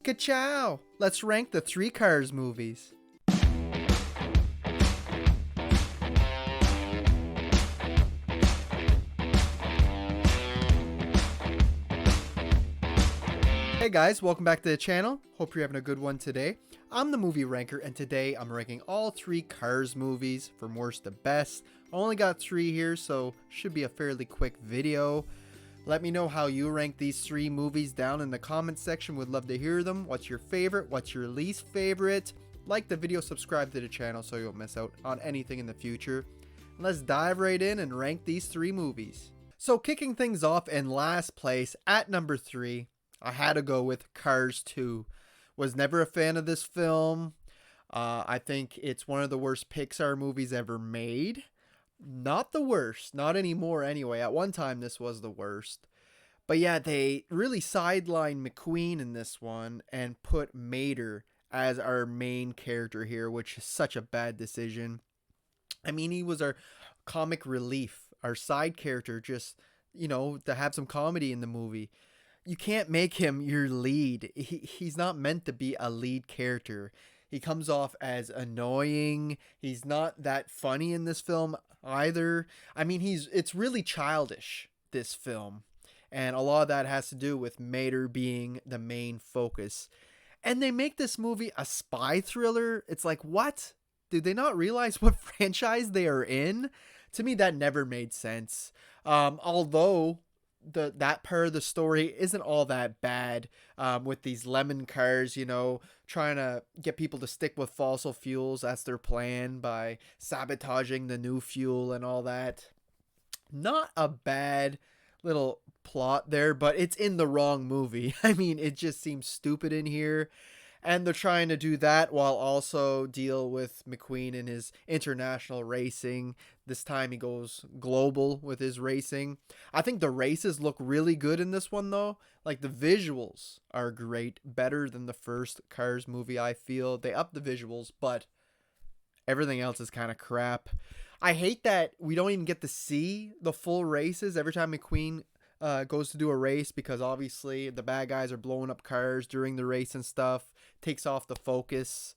Ka-chow! Let's rank the three Cars movies. Hey guys, welcome back to the channel. Hope you're having a good one today. I'm the movie ranker, and today I'm ranking all three Cars movies from worst to best. I only got three here, so should be a fairly quick video. Let me know how you rank these three movies down in the comments section. Would love to hear them. What's your favorite? What's your least favorite? Like the video, subscribe to the channel so you don't miss out on anything in the future. Let's dive right in and rank these three movies. So kicking things off in last place at number 3, I had to go with Cars 2. Was never a fan of this film. I think it's one of the worst Pixar movies ever made. Not the worst, not anymore anyway. At one time this was the worst. But yeah, they really sidelined McQueen in this one and put Mater as our main character here, which is such a bad decision. I mean, he was our comic relief, our side character, just, to have some comedy in the movie. You can't make him your lead. He's not meant to be a lead character. He comes off as annoying. He's not that funny in this film either. I mean, it's really childish, this film. And a lot of that has to do with Mater being the main focus. And they make this movie a spy thriller. It's like, what? Did they not realize what franchise they are in? To me, that never made sense. Although that part of the story isn't all that bad, with these lemon cars, trying to get people to stick with fossil fuels. That's their plan by sabotaging the new fuel and all that. Not a bad little plot there, but it's in the wrong movie. I mean, it just seems stupid in here. And they're trying to do that while also deal with McQueen and his international racing. This time he goes global with his racing. I think the races look really good in this one, though. Like, the visuals are great. Better than the first Cars movie, I feel. They up the visuals, but everything else is kind of crap. I hate that we don't even get to see the full races every time McQueen goes to do a race, because obviously the bad guys are blowing up cars during the race and stuff. Takes off the focus.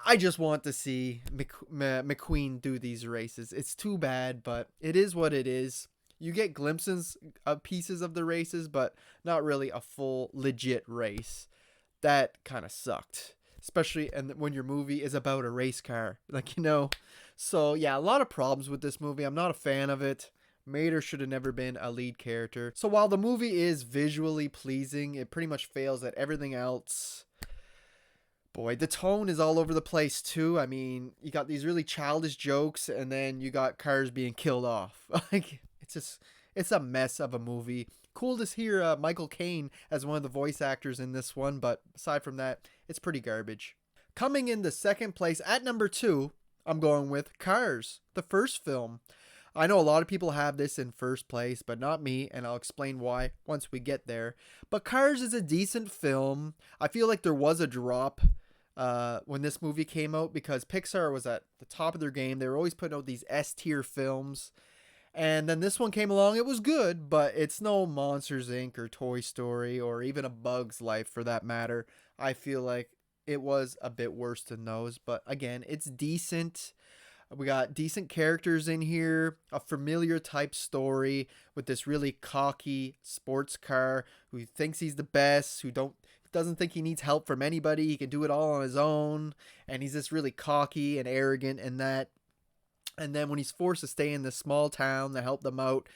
I just want to see McQueen do these races. It's too bad, but it is what it is. You get glimpses of pieces of the races, but not really a full legit race. That kind of sucked, especially when your movie is about a race car, So yeah, a lot of problems with this movie. I'm not a fan of it. Mater should have never been a lead character. So while the movie is visually pleasing, it pretty much fails at everything else. Boy, the tone is all over the place too. I mean, you got these really childish jokes, and then you got cars being killed off. It's a mess of a movie. Cool to hear Michael Caine as one of the voice actors in this one, but aside from that, it's pretty garbage. Coming in the second place at number 2, I'm going with Cars, the first film. I know a lot of people have this in first place, but not me, and I'll explain why once we get there. But Cars is a decent film. I feel like there was a drop when this movie came out, because Pixar was at the top of their game. They were always putting out these S-tier films. And then this one came along. It was good, but it's no Monsters, Inc. or Toy Story or even A Bug's Life for that matter. I feel like it was a bit worse than those. But again, it's decent. We got decent characters in here, a familiar type story with this really cocky sports car who thinks he's the best, who doesn't think he needs help from anybody. He can do it all on his own, and he's just really cocky and arrogant in that. And then when he's forced to stay in this small town to help them out,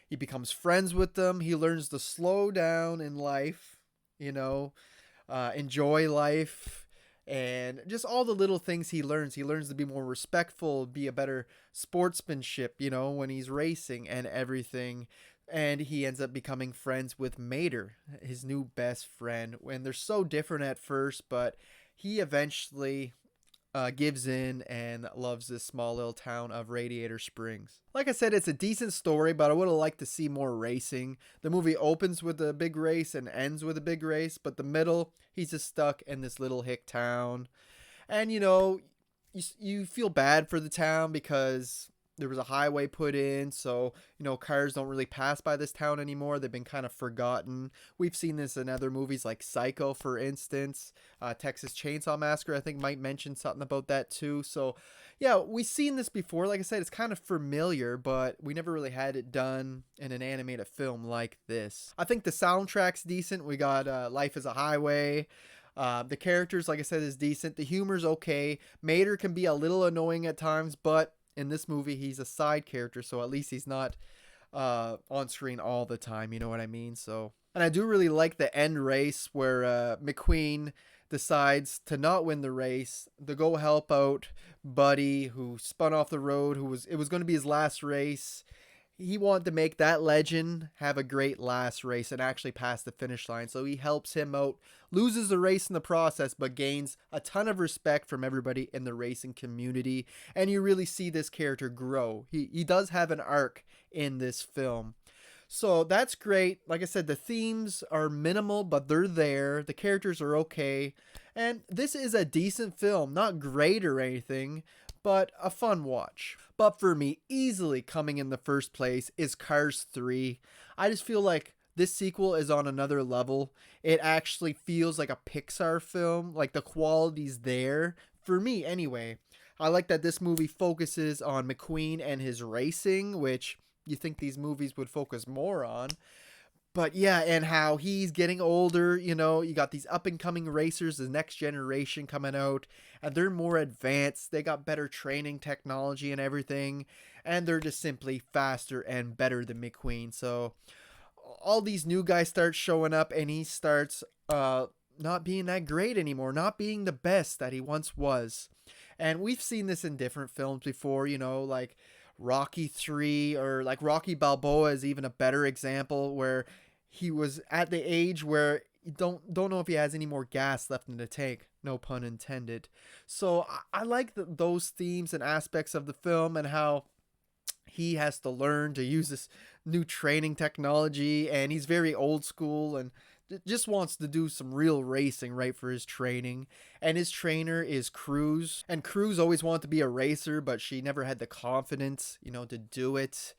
he becomes friends with them. He learns to slow down in life, enjoy life. And just all the little things he learns. He learns to be more respectful, be a better sportsmanship, when he's racing and everything. And he ends up becoming friends with Mater, his new best friend. And they're so different at first, but he eventually gives in and loves this small little town of Radiator Springs. Like I said, it's a decent story, but I would have liked to see more racing. The movie opens with a big race and ends with a big race, but the middle, he's just stuck in this little hick town. And you feel bad for the town because there was a highway put in, so cars don't really pass by this town anymore. They've been kind of forgotten. We've seen this in other movies like Psycho, for instance. Texas Chainsaw Massacre, I think, might mention something about that too. So yeah, we've seen this before. Like I said, it's kind of familiar, but we never really had it done in an animated film like this. I think the soundtrack's decent. We got Life is a Highway. The characters, like I said, is decent. The humor's okay. Mater can be a little annoying at times, but in this movie, he's a side character, so at least he's not on screen all the time, you know what I mean? So, and I do really like the end race where McQueen decides to not win the race, to go help out Buddy, who spun off the road, it was going to be his last race. He wanted to make that legend have a great last race and actually pass the finish line. So he helps him out, loses the race in the process, but gains a ton of respect from everybody in the racing community. And you really see this character grow. He does have an arc in this film. So that's great. Like I said, the themes are minimal, but they're there. The characters are okay. And this is a decent film. Not great or anything, but a fun watch. But for me, easily coming in the first place is Cars 3. I just feel like this sequel is on another level. It actually feels like a Pixar film, like the quality's there, for me anyway. I like that this movie focuses on McQueen and his racing, which you think these movies would focus more on. But yeah, and how he's getting older, you got these up and coming racers, the next generation coming out, and they're more advanced. They got better training technology and everything, and they're just simply faster and better than McQueen. So all these new guys start showing up, and he starts not being that great anymore, not being the best that he once was. And we've seen this in different films before, like Rocky 3, or like Rocky Balboa is even a better example, where he was at the age where you don't know if he has any more gas left in the tank, no pun intended. So I like those themes and aspects of the film, and how he has to learn to use this new training technology, and he's very old school and just wants to do some real racing right for his training. And his trainer is Cruz, and Cruz always wanted to be a racer, but she never had the confidence to do it.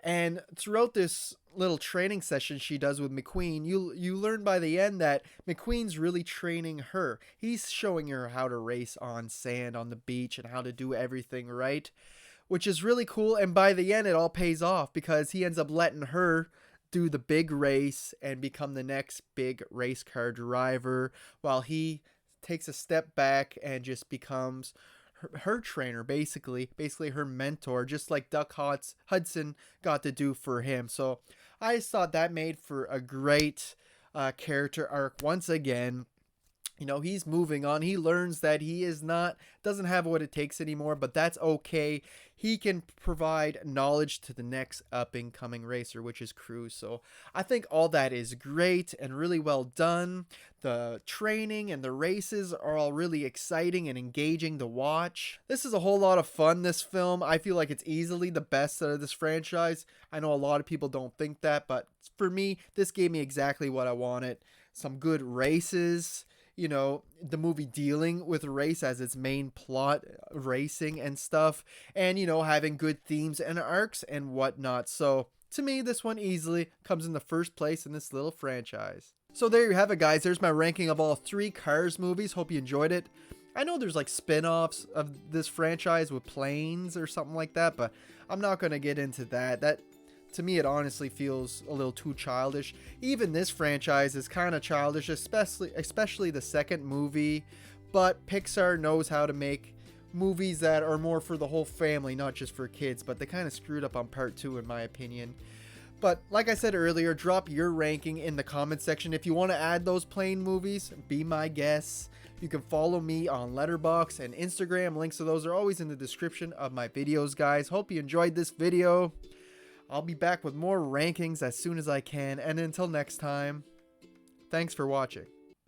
And throughout this little training session she does with McQueen, you learn by the end that McQueen's really training her. He's showing her how to race on sand on the beach and how to do everything right, which is really cool. And by the end, it all pays off, because he ends up letting her do the big race and become the next big race car driver, while he takes a step back and just becomes her trainer, basically her mentor, just like Duck Hudson got to do for him. So I just thought that made for a great character arc once again. He's moving on. He learns that he doesn't have what it takes anymore, but that's okay. He can provide knowledge to the next up and coming racer, which is Cruz. So I think all that is great and really well done. The training and the races are all really exciting and engaging to watch. This is a whole lot of fun, this film. I feel like it's easily the best out of this franchise. I know a lot of people don't think that, but for me, this gave me exactly what I wanted. Some good races. The movie dealing with race as its main plot, racing and stuff, and having good themes and arcs and whatnot. So to me, this one easily comes in the first place in this little franchise. So there you have it, guys. There's my ranking of all 3 Cars movies. Hope you enjoyed it. I know there's like spin-offs of this franchise with planes or something like that, but I'm not going to get into that. To me, it honestly feels a little too childish. Even this franchise is kind of childish, especially the second movie. But Pixar knows how to make movies that are more for the whole family, not just for kids. But they kind of screwed up on part 2, in my opinion. But like I said earlier, drop your ranking in the comment section. If you want to add those plane movies, be my guest. You can follow me on Letterboxd and Instagram. Links to those are always in the description of my videos, guys. Hope you enjoyed this video. I'll be back with more rankings as soon as I can, and until next time, thanks for watching.